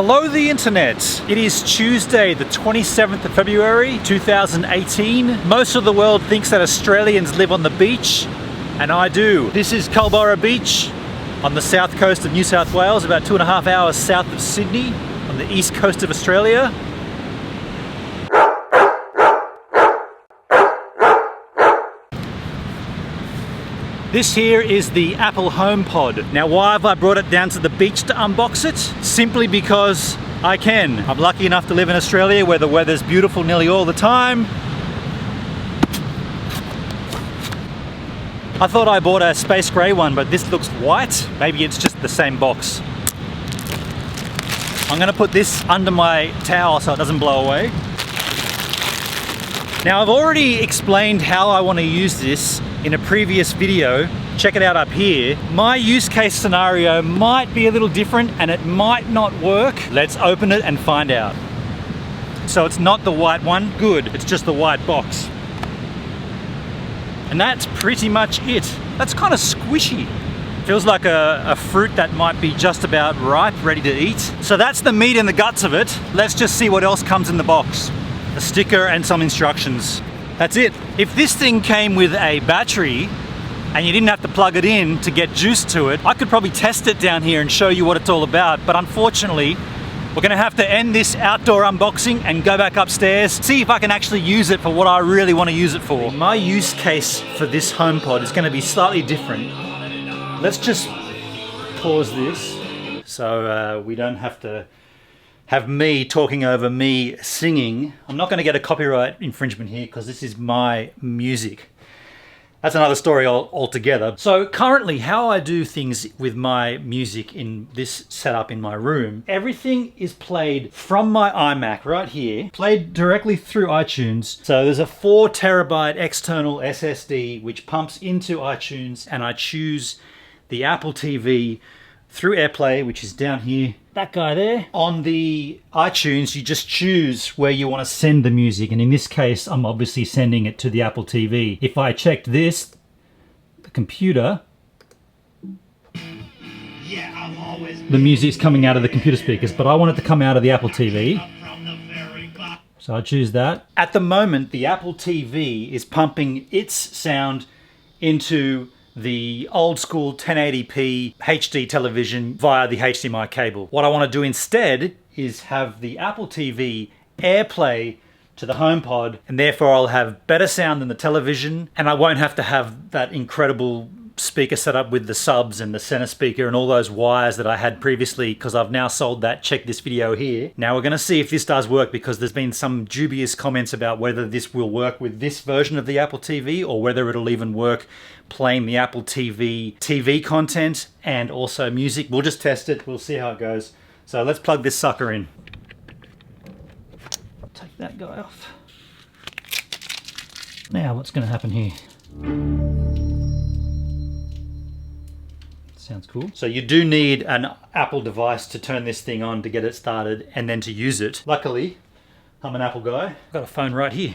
Hello the internet. It is Tuesday the 27th of February 2018. Most of the world thinks that Australians live on the beach, and I do. This is Culburra Beach on the south coast of New South Wales, about 2.5 hours south of Sydney on the east coast of Australia. This here is the Apple HomePod. Now, why have I brought it down to the beach to unbox it? Simply because I can. I'm lucky enough to live in Australia where the weather's beautiful nearly all the time. I thought I bought a space grey one, but this looks white. Maybe it's just the same box. I'm gonna put this under my towel so it doesn't blow away. Now, I've already explained how I want to use this in a previous video. Check it out up here. My use case scenario might be a little different and it might not work. Let's open it and find out. So it's not the white one. Good, it's just the white box. And that's pretty much it. That's kind of squishy. Feels like a fruit that might be just about ripe, ready to eat. So that's the meat and the guts of it. Let's just see what else comes in the box. A sticker and some instructions. That's it. If this thing came with a battery and you didn't have to plug it in to get juice to it, I could probably test it down here and show you what it's all about. But unfortunately, we're gonna have to end this outdoor unboxing and go back upstairs, see if I can actually use it for what I really want to use it for. My use case for this HomePod is gonna be slightly different. Let's just pause this so we don't have to have me talking over me singing. I'm not going to get a copyright infringement here because this is my music. That's another story altogether. So currently, how I do things with my music in this setup in my room, everything is played from my iMac right here, played directly through iTunes. So there's a 4 terabyte external SSD which pumps into iTunes, and I choose the Apple TV through AirPlay, which is down here. That guy there. On the iTunes, you just choose where you want to send the music. And in this case, I'm obviously sending it to the Apple TV. If I checked this, the computer, the music's coming out of the computer speakers, but I want it to come out of the Apple TV. So I choose that. At the moment, the Apple TV is pumping its sound into the old school 1080p HD television via the HDMI cable. What I want to do instead is have the Apple TV AirPlay to the HomePod, and therefore I'll have better sound than the television, and I won't have to have that incredible speaker set up with the subs and the center speaker and all those wires that I had previously, because I've now sold that. Check this video here. Now we're going to see if this does work, because there's been some dubious comments about whether this will work with this version of the Apple TV or whether it'll even work playing the Apple TV content and also music. We'll just test it. We'll see how it goes. So let's plug this sucker in. Take that guy off. Now what's going to happen here? Sounds cool. So you do need an Apple device to turn this thing on to get it started and then to use it. Luckily, I'm an Apple guy. I've got a phone right here.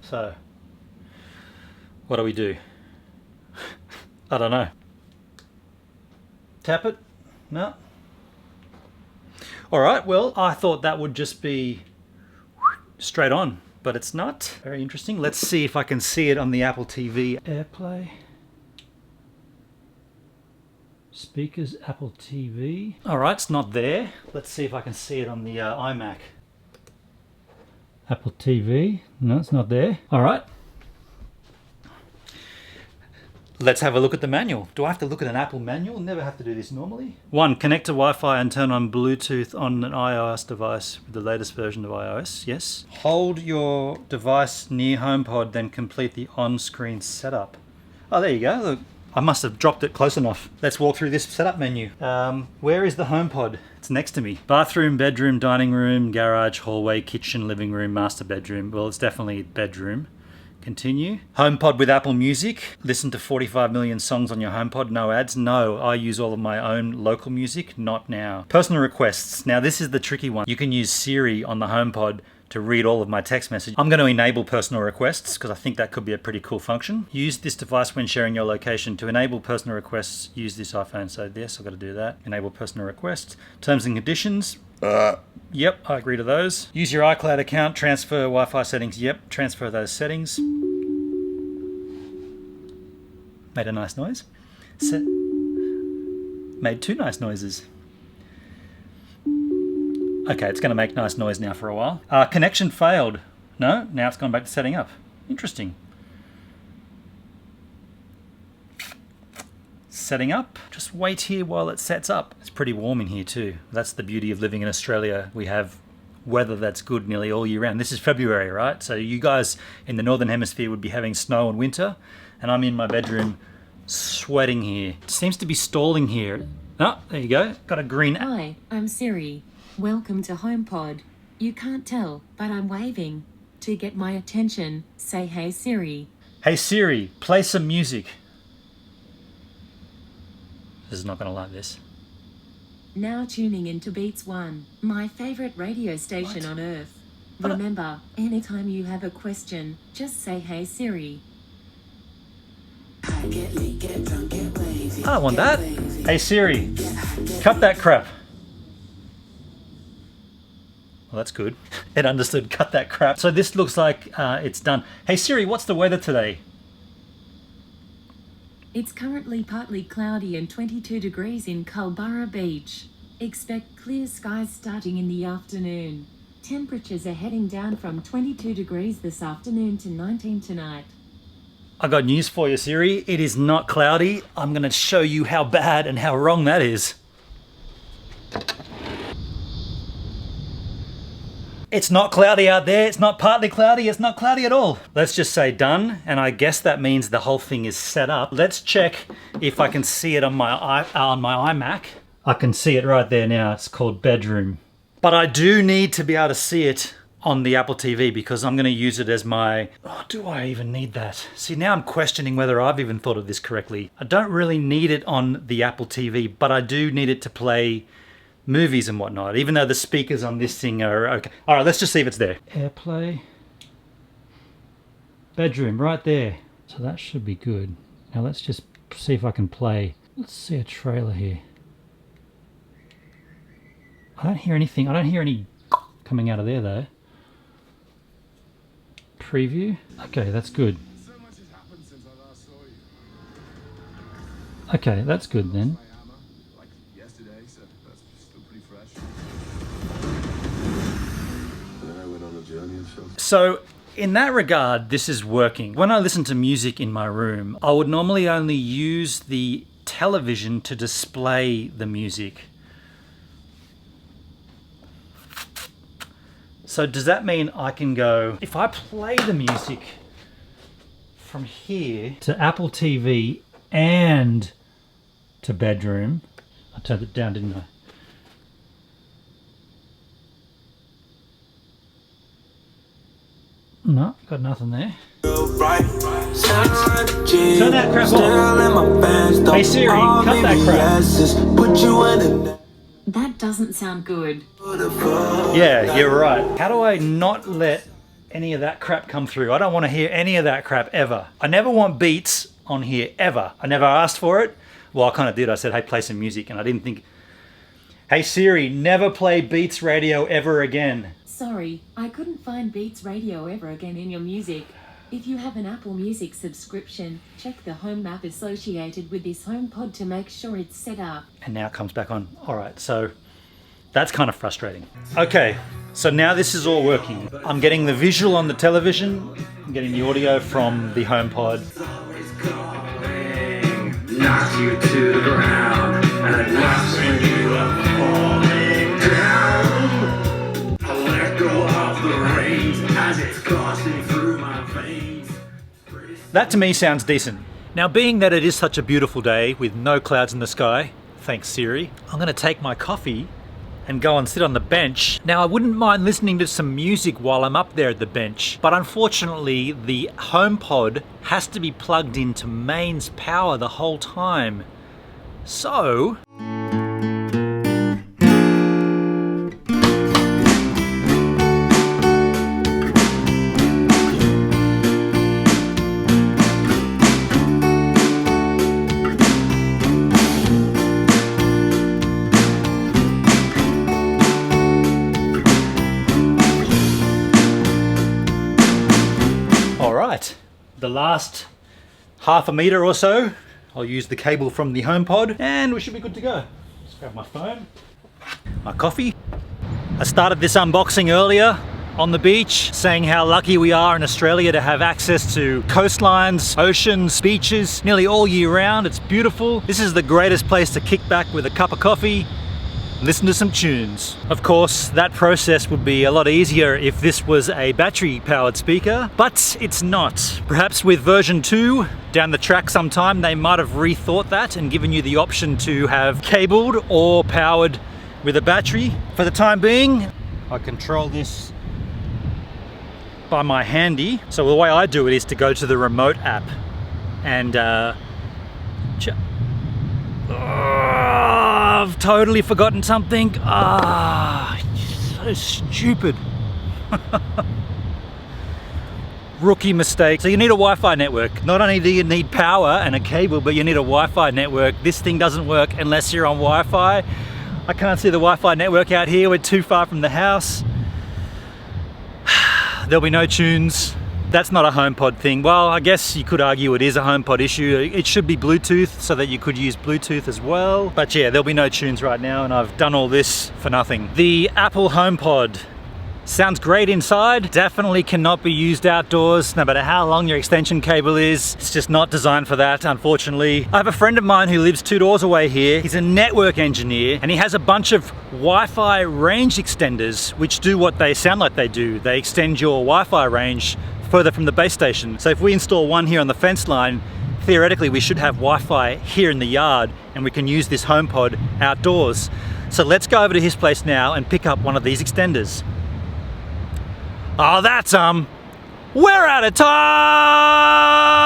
So, what do we do? I don't know. Tap it? No. All right, well, I thought that would just be straight on, but it's not. Very interesting. Let's see if I can see it on the Apple TV. AirPlay. Speakers, Apple TV. All right, it's not there. Let's see if I can see it on the iMac. Apple TV. No, it's not there. All right. Let's have a look at the manual. Do I have to look at an Apple manual? Never have to do this normally. 1. Connect to Wi-Fi and turn on Bluetooth on an iOS device with the latest version of iOS. Yes. Hold your device near HomePod, then complete the on-screen setup. Oh, there you go. Look. I must have dropped it close enough. Let's walk through this setup menu. Where is the HomePod? It's next to me. Bathroom, bedroom, dining room, garage, hallway, kitchen, living room, master bedroom. Well, it's definitely bedroom. Continue. HomePod with Apple Music. Listen to 45 million songs on your HomePod. No ads. No, I use all of my own local music. Not now. Personal requests. Now this is the tricky one. You can use Siri on the HomePod to to read all of my text messages. I'm going to enable personal requests because I think that could be a pretty cool function. Use this device when sharing your location. To enable personal requests, use this iPhone. So yes, I've got to do that. Enable personal requests. Terms and conditions. Yep, I agree to those. Use your iCloud account, transfer Wi-Fi settings. Yep, transfer those settings. Made a nice noise. Made two nice noises. Okay, it's going to make nice noise now for a while. Connection failed. No, now it's gone back to setting up. Interesting. Setting up. Just wait here while it sets up. It's pretty warm in here too. That's the beauty of living in Australia. We have weather that's good nearly all year round. This is February, right? So you guys in the Northern Hemisphere would be having snow in winter, and I'm in my bedroom sweating here. It seems to be stalling here. Oh, there you go. Got a green... Hi, I'm Siri. Welcome to HomePod. You can't tell, but I'm waving. To get my attention, say hey Siri. Hey Siri, play some music. This is not going to like this. Now tuning into Beats One, my favorite radio station on earth. Remember, anytime you have a question, just say hey Siri. I don't want that. Hey Siri, cut that crap. Well, that's good. It understood cut that crap. So this looks like it's done. Hey Siri, what's the weather today? It's currently partly cloudy and 22 degrees in Culburra Beach. Expect clear skies starting in the afternoon. Temperatures are heading down from 22 degrees this afternoon to 19 tonight. I got news for you, Siri. It is not cloudy. I'm going to show you how bad and how wrong that is. It's not cloudy out there. It's not partly cloudy. It's not cloudy at all. Let's just say done. And I guess that means the whole thing is set up. Let's check if I can see it on my iMac. I can see it right there now. It's called Bedroom. But I do need to be able to see it on the Apple TV because I'm going to use it as my... Oh, do I even need that? See, now I'm questioning whether I've even thought of this correctly. I don't really need it on the Apple TV, but I do need it to play movies and whatnot, even though the speakers on this thing are okay. All right, let's just see if it's there. AirPlay. Bedroom, right there. So that should be good. Now let's just see if I can play. Let's see a trailer here. I don't hear anything. I don't hear any coming out of there though. Preview. Okay, that's good. Okay, that's good then. So in that regard, this is working. When I listen to music in my room, I would normally only use the television to display the music. So does that mean I can go, if I play the music from here to Apple TV and to Bedroom, I turned it down, didn't I? No, got nothing there. Turn that crap on. Hey Siri, cut that crap. That doesn't sound good. Yeah, you're right. How do I not let any of that crap come through? I don't want to hear any of that crap ever. I never want beats on here ever. I never asked for it. Well, I kind of did. I said, hey, play some music. And I didn't think, hey Siri, never play Beats Radio ever again. Sorry, I couldn't find Beats Radio ever again in your music. If you have an Apple Music subscription, check the home map associated with this HomePod to make sure it's set up. And now it comes back on. All right, so that's kind of frustrating. Okay, so now this is all working. I'm getting the visual on the television. I'm getting the audio from the HomePod. Knocks you to the ground, and at last when you are falling down, I let go of the reins as it's coursing through my veins. That to me sounds decent. Now, being that it is such a beautiful day with no clouds in the sky, thanks Siri, I'm going to take my coffee and go and sit on the bench. Now, I wouldn't mind listening to some music while I'm up there at the bench, but unfortunately the HomePod has to be plugged into mains power the whole time. So the last half a meter or so, I'll use the cable from the HomePod and we should be good to go. Just grab my phone, my coffee. I started this unboxing earlier on the beach, saying how lucky we are in Australia to have access to coastlines, oceans, beaches, nearly all year round. It's beautiful. This is the greatest place to kick back with a cup of coffee, listen to some tunes. Of course, that process would be a lot easier if this was a battery-powered speaker, but it's not. Perhaps with version 2, down the track sometime, they might have rethought that and given you the option to have cabled or powered with a battery. For the time being, I control this by my handy. So the way I do it is to go to the remote app and I've totally forgotten something. So stupid. Rookie mistake. So you need a Wi-Fi network. Not only do you need power and a cable, but you need a Wi-Fi network. This thing doesn't work unless you're on Wi-Fi. I can't see the Wi-Fi network out here. We're too far from the house. There'll be no tunes. That's not a HomePod thing. Well, I guess you could argue it is a HomePod issue. It should be Bluetooth so that you could use Bluetooth as well. But yeah, there'll be no tunes right now and I've done all this for nothing. The Apple HomePod sounds great inside. Definitely cannot be used outdoors, no matter how long your extension cable is. It's just not designed for that, unfortunately. I have a friend of mine who lives 2 doors away here. He's a network engineer and he has a bunch of Wi-Fi range extenders which do what they sound like they do. They extend your Wi-Fi range further from the base station. So if we install one here on the fence line, theoretically we should have Wi-Fi here in the yard and we can use this HomePod outdoors. So let's go over to his place now and pick up one of these extenders. Oh, that's we're out of time!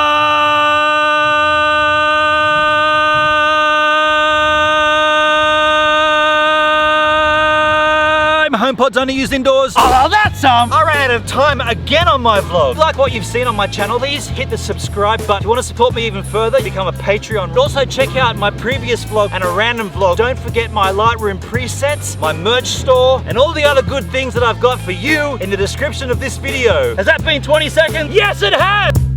HomePod's only used indoors. Oh, that's I ran out of time again on my vlog. If you like what you've seen on my channel, please hit the subscribe button. If you want to support me even further, become a Patreon. Also check out my previous vlog and a random vlog. Don't forget my Lightroom presets, my merch store, and all the other good things that I've got for you in the description of this video. Has that been 20 seconds? Yes, it has!